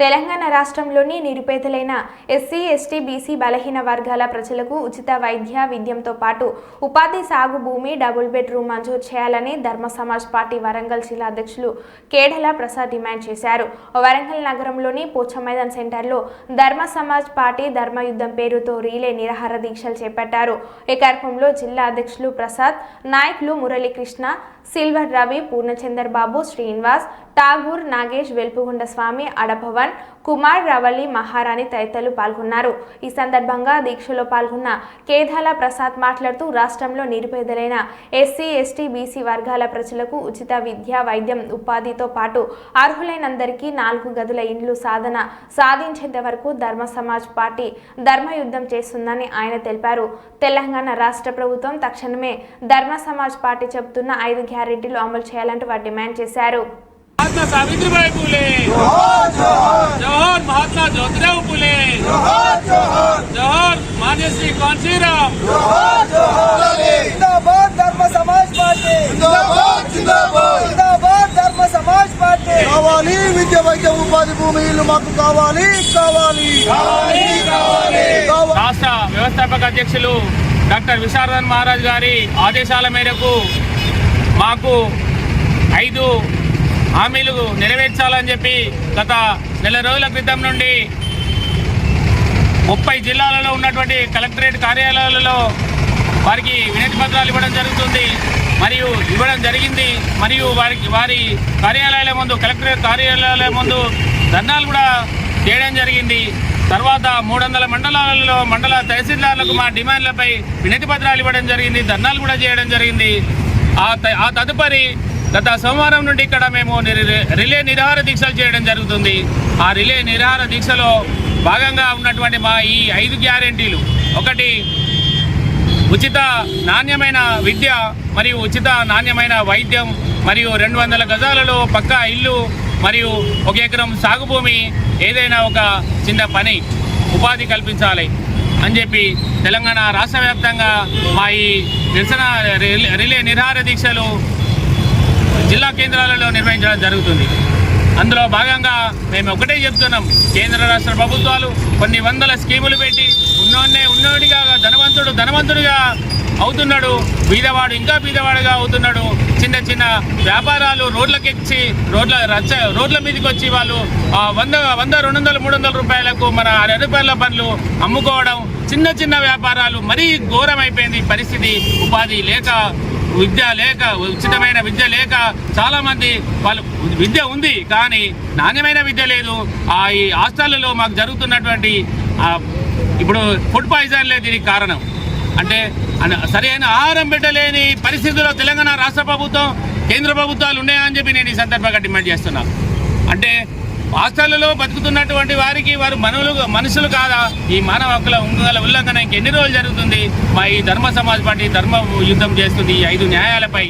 తెలంగాణ రాష్ట్రంలోని నిరుపేదలైన SC, ST, BC, బలహీన వర్గాల ప్రజలకు ఉచిత వైద్య విద్యంతో పాటు ఉపాధి, సాగు భూమి, డబుల్ బెడ్రూమ్ మంజూరు చేయాలని ధర్మ సమాజ్ పార్టీ వరంగల్ జిల్లా అధ్యక్షులు కేడల ప్రసాద్ డిమాండ్ చేశారు. వరంగల్ నగరంలోని పోచమైదాన్ సెంటర్లో ధర్మ సమాజ్ పార్టీ ధర్మయుద్ధం పేరుతో రీలే నిరాహార దీక్షలు చేపట్టారు. ఈ కార్యక్రమంలో జిల్లా అధ్యక్షులు ప్రసాద్, నాయకులు మురళీకృష్ణ, సిల్వర్ రవి, పూర్ణచందర్ బాబు, శ్రీనివాస్, ఠాగూర్, నాగేష్, వెల్పుగొండ స్వామి, అడభవన్, కుమార్, రవలి, మహారాణి తదితరులు పాల్గొన్నారు. ఈ సందర్భంగా దీక్షలో పాల్గొన్న కేదాల ప్రసాద్ మాట్లాడుతూ రాష్ట్రంలో నిరుపేదలైన ఎస్సీ, ఎస్టీ, బీసీ వర్గాల ప్రజలకు ఉచిత విద్య, వైద్యం, ఉపాధితో పాటు అర్హులైనందరికీ 4 గదుల ఇండ్లు సాధించేంత వరకు ధర్మ సమాజ్ పార్టీ ధర్మయుద్ధం చేస్తుందని ఆయన తెలిపారు. తెలంగాణ రాష్ట్ర ప్రభుత్వం తక్షణమే ధర్మ సమాజ్ పార్టీ చెబుతున్న 5 గ్యారెంటీలు అమలు చేయాలంటూ వారు డిమాండ్ చేశారు. सावित्रीबाई फुले जोहर, महात्मा ज्योतिराव फुले जोहर, मान्यश्री कांशीराम जिंदाबाद धर्म समाज पार्टी जिंदाबाद धर्म समाज पार्टी कावाली विद्या వైద్య ఉపాధి భూమి ఇల్లు మాకు కావాలి రాష్ట్ర వ్యవస్థాపక అధ్యక్షులు డాక్టర్ విశారదన్ మహారాజ్ గారి ఆదేశాల మేరకు మాకు 5 హామీలు నెరవేర్చాలని చెప్పి గత నెల రోజుల క్రితం నుండి 30 జిల్లాలలో ఉన్నటువంటి కలెక్టరేట్ కార్యాలయాలలో వారికి వినతి పత్రాలు ఇవ్వడం జరిగింది. మరియు వారి కార్యాలయాల ముందు, కలెక్టరేట్ కార్యాలయాల ముందు ధర్నాలు కూడా చేయడం జరిగింది. తర్వాత 300 మండలాలలో మండల తహసీల్దార్లకు మా డిమాండ్లపై వినతి పత్రాలు ఇవ్వడం జరిగింది, ధర్నాలు కూడా చేయడం జరిగింది. ఆ తదుపరి గత సోమవారం నుండి ఇక్కడ మేము రిలే నిరాహార దీక్షలు చేయడం జరుగుతుంది. ఆ రిలే నిరాహార దీక్షలో భాగంగా ఉన్నటువంటి మా ఈ 5 గ్యారెంటీలు: 1, ఉచిత నాణ్యమైన విద్య మరియు ఉచిత నాణ్యమైన వైద్యం, మరియు 200 గజాలలో పక్కా ఇల్లు, మరియు 1 ఎకరం సాగు భూమి, ఏదైనా ఒక చిన్న పని ఉపాధి కల్పించాలి అని చెప్పి తెలంగాణ రాష్ట్ర వ్యాప్తంగా మా ఈ నిరసన రిలే నిరాహార దీక్షలు జిల్లా కేంద్రాలలో నిర్వహించడం జరుగుతుంది. అందులో భాగంగా మేము ఒకటే చెప్తున్నాం, కేంద్ర రాష్ట్ర ప్రభుత్వాలు కొన్ని వందల స్కీములు పెట్టి ఉన్నోడిగా ధనవంతుడిగా అవుతున్నాడు, బీదవాడు ఇంకా బీదవాడుగా అవుతున్నాడు. చిన్న చిన్న వ్యాపారాలు రోడ్లకెచ్చి రోడ్ల మీదకి వచ్చి వాళ్ళు 100, 200, 300 రూపాయలకు మన 60 రూపాయల పనులు అమ్ముకోవడం, చిన్న వ్యాపారాలు మరీ ఘోరమైపోయింది పరిస్థితి. ఉపాధి లేక, విద్య లేక, ఉచితమైన విద్య లేక చాలామంది వాళ్ళు విద్య ఉంది కానీ నాణ్యమైన విద్య లేదు. ఈ హాస్టళ్లలో మాకు జరుగుతున్నటువంటి ఇప్పుడు ఫుడ్ పాయిజన్ లేదు. దీనికి కారణం అంటే సరైన ఆహారం పెట్టలేని పరిస్థితుల్లో తెలంగాణ రాష్ట్ర ప్రభుత్వం, కేంద్ర ప్రభుత్వాలు ఉన్నాయని చెప్పి నేను ఈ సందర్భంగా డిమాండ్ చేస్తున్నాను. అంటే హాస్టళ్లలో బతుకుతున్నటువంటి వారికి వారు మనుషులు కాదా? ఈ మానవ హక్కుల ఉల్లంఘన ఇంకెన్ని రోజులు జరుగుతుంది? మా ఈ ధర్మ సమాజ్ పార్టీ ధర్మ యుద్ధం చేస్తుంది ఈ 5 న్యాయాలపై.